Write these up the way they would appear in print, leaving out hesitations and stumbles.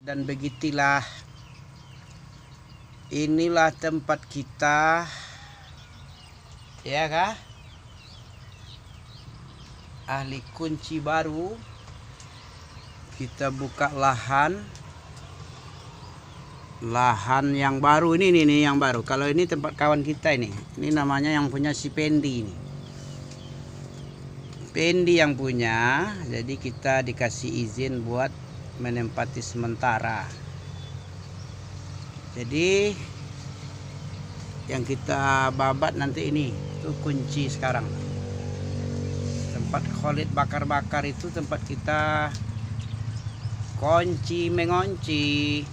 Dan begitulah, inilah tempat kita, ya kah? Ahli kunci baru. Kita buka lahan yang baru ini nih yang baru. Kalau ini tempat kawan kita ini namanya yang punya si Pendi ini. Pendi yang punya, jadi kita dikasih izin buat menempati sementara. Jadi yang kita babat nanti ini itu kunci sekarang. Tempat Khalid bakar-bakar itu tempat kita kunci mengunci.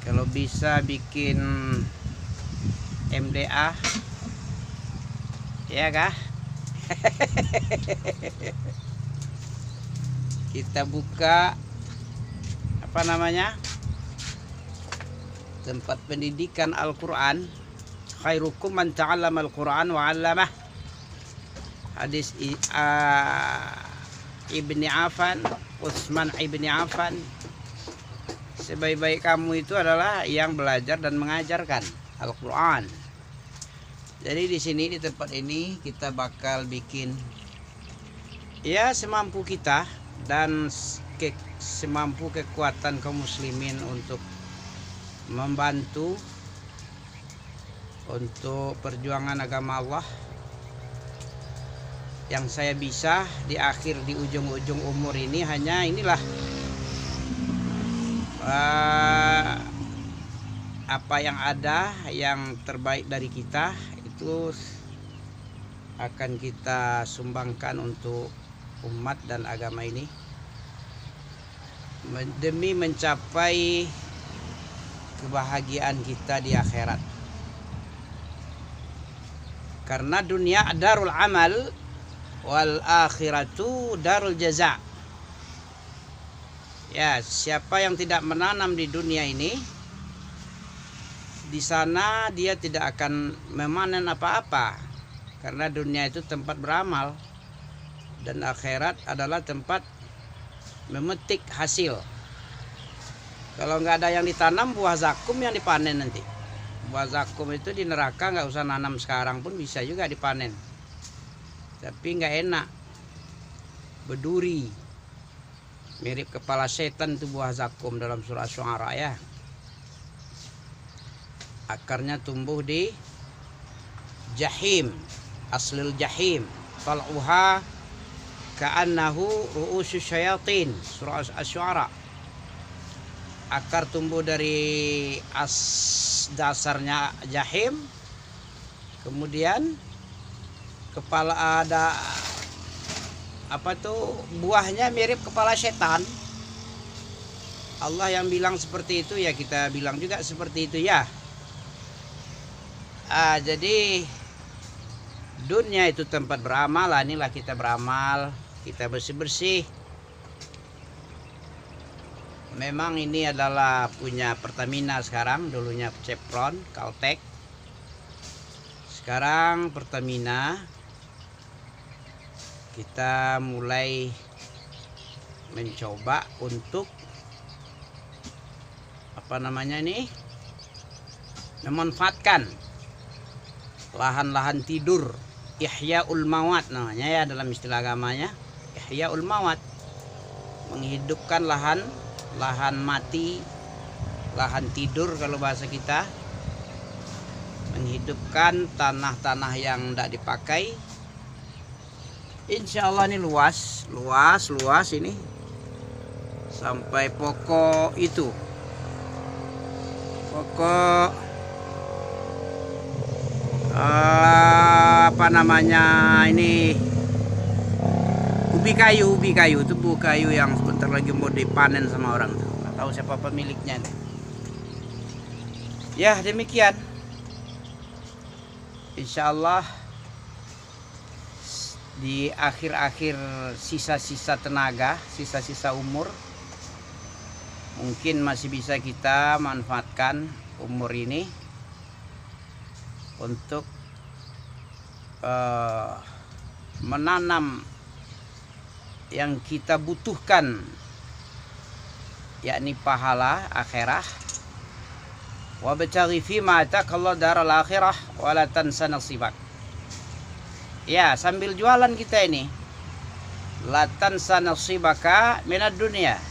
Kalau bisa bikin MDA, ya kah? Kita buka apa namanya, tempat pendidikan Al-Quran. Khairukum man ta'allama Al-Quran wa 'allamah. Hadis Ibni Affan, Utsman Ibni Affan. Sebaik-baik kamu itu adalah yang belajar dan mengajarkan Al-Quran. Jadi di sini, di tempat ini kita bakal bikin ya semampu kita dan semampu kekuatan kaum muslimin untuk membantu untuk perjuangan agama Allah. Yang saya bisa di akhir, di ujung-ujung umur ini, hanya inilah apa yang ada, yang terbaik dari kita itu akan kita sumbangkan untuk umat dan agama ini demi mencapai kebahagiaan kita di akhirat. Karena dunia darul amal wal akhiratu darul jaza. Ya, siapa yang tidak menanam di dunia ini, di sana dia tidak akan memanen apa-apa. Karena dunia itu tempat beramal dan akhirat adalah tempat memetik hasil. Kalau nggak ada yang ditanam, buah zakum yang dipanen nanti. Buah zakum itu di neraka nggak usah nanam sekarang pun bisa juga dipanen. Tapi nggak enak, berduri, mirip kepala setan itu buah zakum dalam surah Syu'ara ya. Akarnya tumbuh di jahim, aslil jahim, tal'uha ka'annahu ru'usus syayatin, surah Asy-Syu'ara. Akar tumbuh dari dasarnya jahim, kemudian kepala ada apa tuh, buahnya mirip kepala setan. Allah yang bilang seperti itu, ya kita bilang juga seperti itu ya. Jadi dunia itu tempat beramal. Inilah kita beramal, kita bersih-bersih. Memang ini adalah punya Pertamina sekarang, dulunya Chevron, Caltech. Sekarang Pertamina. Kita mulai mencoba untuk apa namanya ini, memanfaatkan lahan-lahan tidur, Ihya'ul Mawat namanya ya dalam istilah agamanya. Ihya'ul Mawat, menghidupkan lahan mati, lahan tidur kalau bahasa kita, menghidupkan tanah-tanah yang tidak dipakai. Insya Allah ini luas ini sampai pokok itu, pokok apa namanya ini, ubi kayu itu buah kayu yang sebentar lagi mau dipanen sama orang tuh. Nggak tahu siapa pemiliknya nih. Ya demikian, insya Allah di akhir-akhir sisa-sisa tenaga, sisa-sisa umur, mungkin masih bisa kita manfaatkan umur ini untuk menanam yang kita butuhkan yakni pahala akhirah. Wabtaghi fima atakallahu daral akhirah wala tansa nasibak. Ya, sambil jualan kita ini. La tansa nasibaka minad dunya.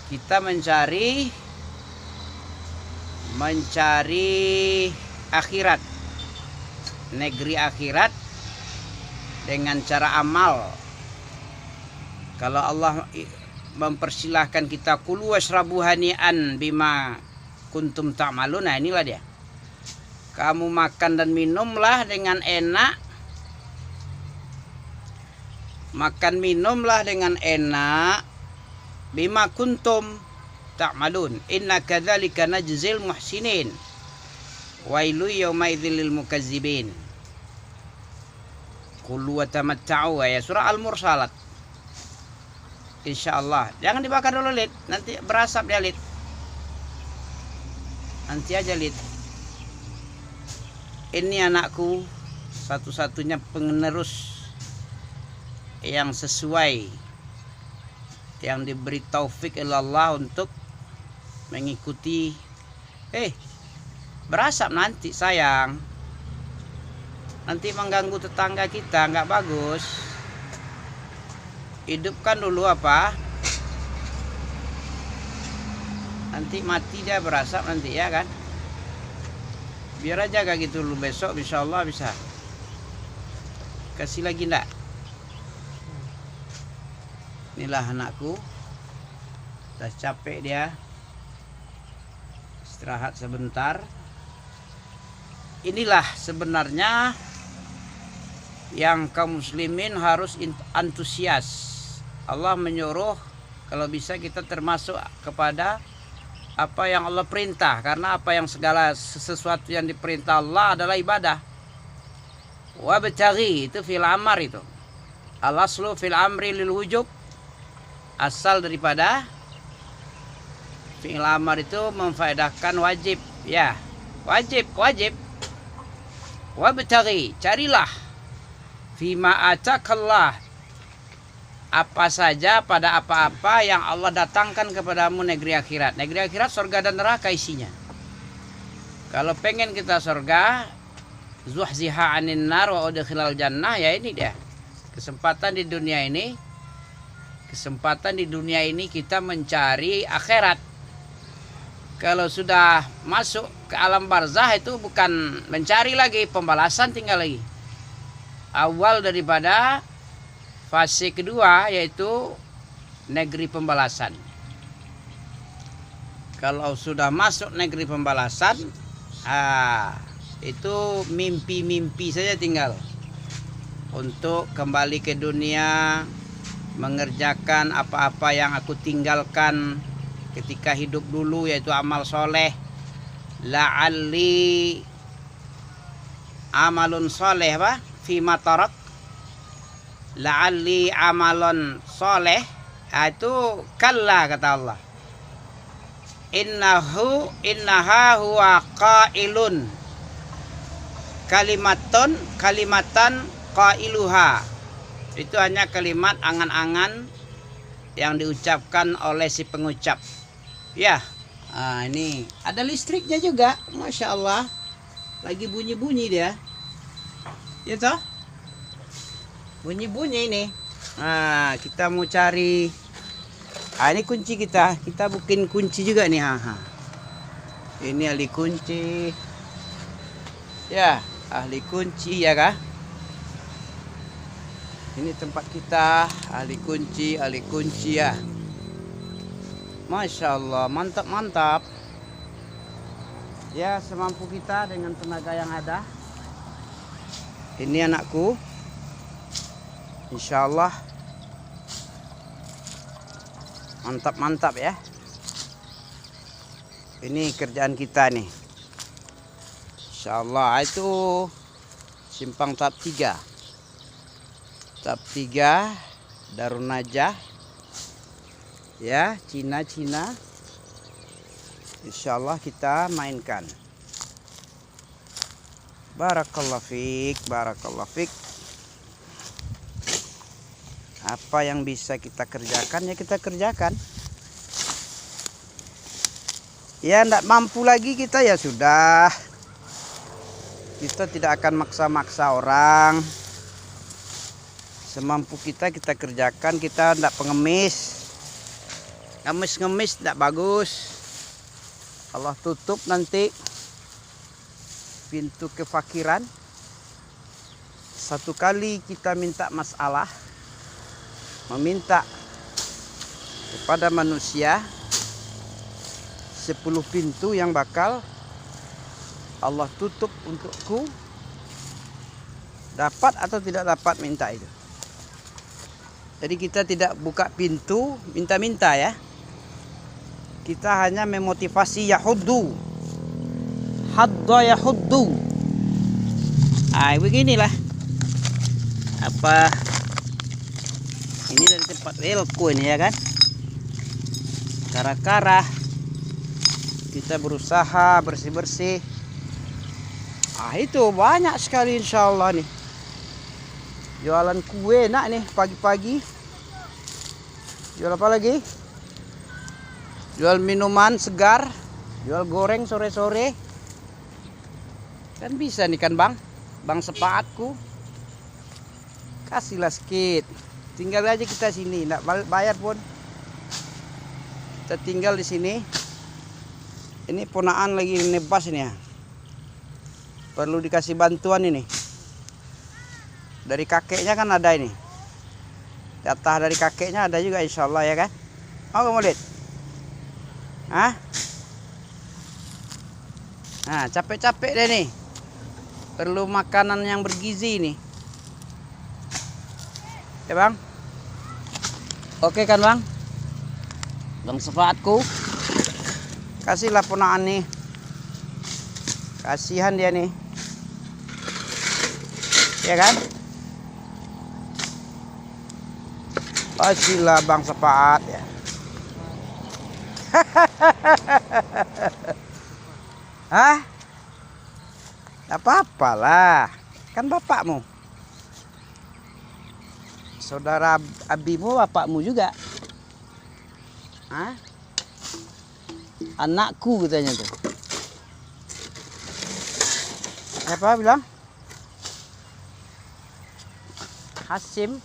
Kita mencari akhirat, negeri akhirat dengan cara amal. Kalau Allah mempersilahkan kita kulu washrabu hani'an bima kuntum ta'malun, nah inilah dia. Kamu makan dan minumlah dengan enak. Makan minumlah dengan enak bima kuntum ta'malun. Inna kadzalika najzil muhsinin. Wailu yawma idzil lil mukazzibin. Kulu wa tamatta'u, ya surah Al-Mursalat. Insyaallah. Jangan dibakar dulu, Lid. Nanti berasap dia, Lid. Nanti aja, Lid. Ini anakku, satu-satunya penerus yang sesuai, yang diberi taufik Allah untuk mengikuti. Berasap nanti, sayang. Nanti mengganggu tetangga kita, nggak bagus. Hidupkan dulu apa? Nanti mati dia berasap nanti, ya kan? Biar aja kayak gitu dulu, besok insyaallah bisa. Kasih lagi ndak? Inilah anakku. Udah capek dia. Istirahat sebentar. Inilah sebenarnya yang kaum muslimin harus antusias. Allah menyuruh kalau bisa kita termasuk kepada apa yang Allah perintah, karena apa yang segala sesuatu yang diperintah Allah adalah ibadah. Wabtaghi itu fil amar itu. Al-aslu fil amri lil wujub. Asal daripada fi'il amar itu memfaedahkan wajib, ya. Wajib. Wabtaghi, carilah fima atakallah, apa saja pada apa-apa yang Allah datangkan kepadamu negeri akhirat. Negeri akhirat surga dan neraka isinya. Kalau pengen kita surga, zuhziha 'anin nar wa udkhilal jannah, ya ini dia. Kesempatan di dunia ini kita mencari akhirat. Kalau sudah masuk ke alam barzah itu bukan mencari lagi, pembalasan tinggal lagi. Awal daripada fase kedua yaitu negeri pembalasan. Kalau sudah masuk negeri pembalasan, itu mimpi-mimpi saja tinggal untuk kembali ke dunia, mengerjakan apa-apa yang aku tinggalkan ketika hidup dulu, yaitu amal soleh. La'alli amalun soleh fima tarak. La'alli amalun soleh, itu kalla kata Allah. Innaha huwa qailun kalimatan qailuha. Itu hanya kalimat angan-angan yang diucapkan oleh si pengucap. Ya, ini ada listriknya juga, masya Allah. Lagi bunyi-bunyi dia, ya toh? Bunyi-bunyi ini. Kita mau cari. Ini kunci kita. Kita bikin kunci juga nih. Ini ahli kunci. Ya, ahli kunci ya kah? Ini tempat kita, ahli kunci ya. Masya Allah, mantap. Ya, semampu kita dengan tenaga yang ada. Ini anakku. Insya Allah mantap ya. Ini kerjaan kita nih. Insya Allah itu simpang tahap 3. Tahap 3 Darun Najah. Ya, Cina. Insya Allah kita mainkan. Barakallahu fik. Apa yang bisa kita kerjakan ya kita kerjakan. Ya tidak mampu lagi kita, ya sudah. Kita tidak akan maksa-maksa orang. Semampu kita kerjakan. Kita tidak pengemis. Ngemis-ngemis tidak bagus. Allah tutup nanti pintu kefakiran. Satu kali kita minta masalah, meminta kepada manusia, 10 pintu yang bakal Allah tutup untukku. Dapat atau tidak dapat minta itu. Jadi kita tidak buka pintu minta-minta ya. Kita hanya memotivasi yahuddu. Hadda yahuddu. Beginilah. Apa ini dari tempat relku ini ya kan. Kara-kara. Kita berusaha bersih-bersih. Itu banyak sekali insya Allah nih. Jualan kue enak nih pagi-pagi. Jual apa lagi? Jual minuman segar. Jual goreng sore-sore. Kan bisa nih kan bang. Bang sepaatku. Kasihlah sedikit. Tinggal aja kita sini. Nggak bayar pun. Kita tinggal di sini. Ini ponaan lagi nebas ini ya. Perlu dikasih bantuan ini. Dari kakeknya kan ada ini. Jatah dari kakeknya ada juga insya Allah ya kan. Mau lihat? Nah capek-capek deh nih. Perlu makanan yang bergizi nih. Ya bang. Oke kan bang. Bang sefaatku. Kasihlah ponaan nih. Kasihan dia nih. Ya kan? Kasihlah bang sepaat ya. Gak apa-apa lah. Kan bapakmu. Saudara abimu bapakmu juga. Anakku katanya tuh. Siapa bilang? Hasim.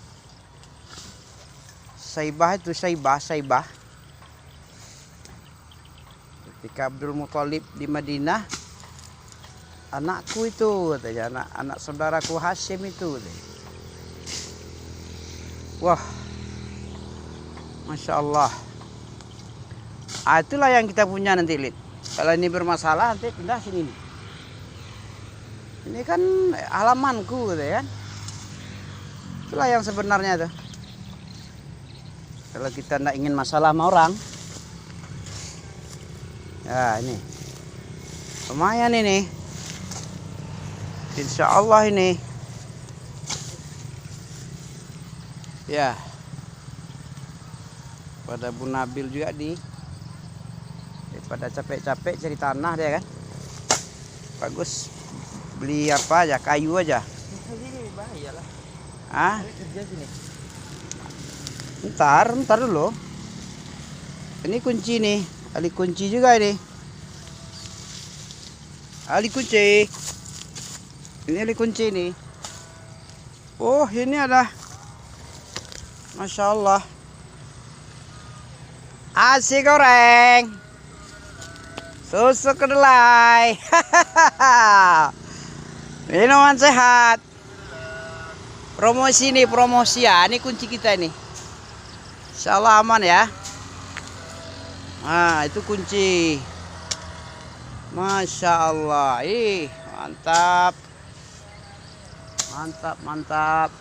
Saibah itu Saibah. Ketika Abdul Muthalib di Madinah, anakku itu katanya, anak saudaraku Hasim itu. Wah. Masya Allah. Itulah yang kita punya nanti Lid. Kalau ini bermasalah nanti pindah sini nih. Ini kan halamanku gitu ya. Itulah yang sebenarnya tuh. Kalau kita tidak ingin masalah sama orang. Ya ini. Lumayan ini. Insya Allah ini. Ya. Pada Bu Nabil juga daripada capek-capek cari tanah dia kan. Bagus. Beli apa aja, kayu aja. Ini bahaya lah. Kerja sini. Ntar dulu. Ini kunci nih, ali kunci juga ini. Ali kunci. Ini ali kunci nih. Oh, ini ada. Masya Allah. Nasi goreng. Susu kedelai. Minuman sehat. Promosi nih, promosi ya. Ini kunci kita ini. Insya Allah aman ya. Nah, itu kunci. Masya Allah. Mantap. Mantap.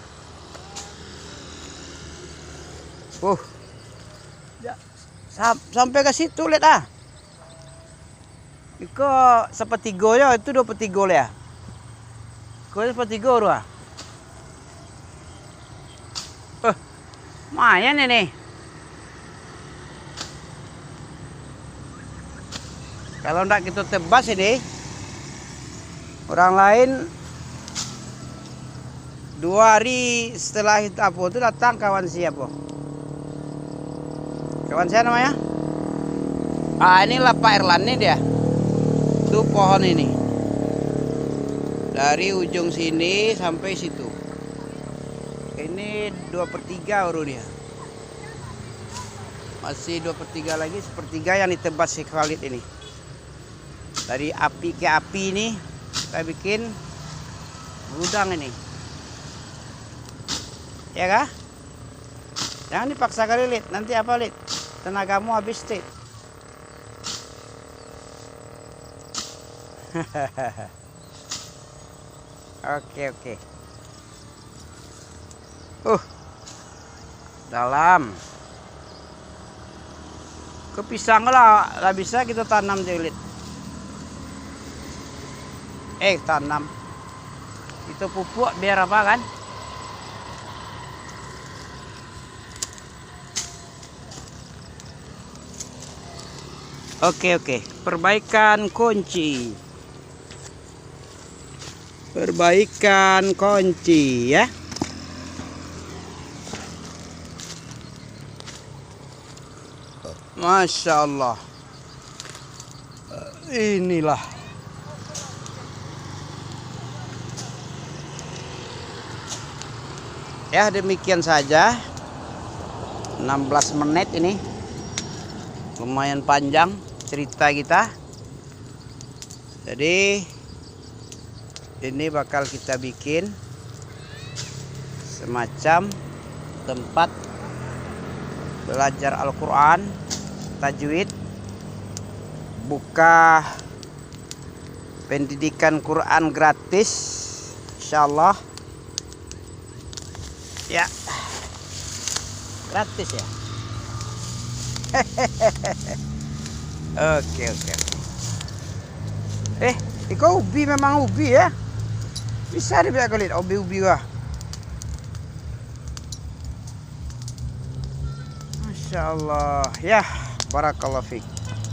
Ya, sampai ke situ lihat Iko sepertiga ya, itu 2/3 ya. Kau sepertiga dua. Lumayan ini. Kalau enggak kita tebas ini, orang lain 2 hari setelah itu apa itu datang kawan siapa? Kawan saya namanya Inilah Pak Erlan nih dia. Itu pohon ini. Dari ujung sini sampai situ. Ini 2/3 baru dia. Masih 2/3 lagi, 1/3 yang ditebas si Khalid ini. Dari api ke api ini kita bikin gudang ini. Ya kah? Jangan dipaksa kali, Lid. Nanti apa, Lid? Tenagamu habis, Lid. Oke. Dalam. Ke pisang lah bisa kita tanam, Lid. Tanam. Itu pupuk biar apa kan? Oke. Perbaikan kunci ya. Masya Allah. Inilah. Ya, demikian saja. 16 menit ini. Lumayan panjang cerita kita. Jadi ini bakal kita bikin semacam tempat belajar Al-Quran, tajwid, buka pendidikan Quran gratis, insyaallah ya, gratis ya. Oke. Ikaw ubi, memang ubi ya. Bisa dibiak kulit ubi wah. Masya Allah ya, barakallahu fiik.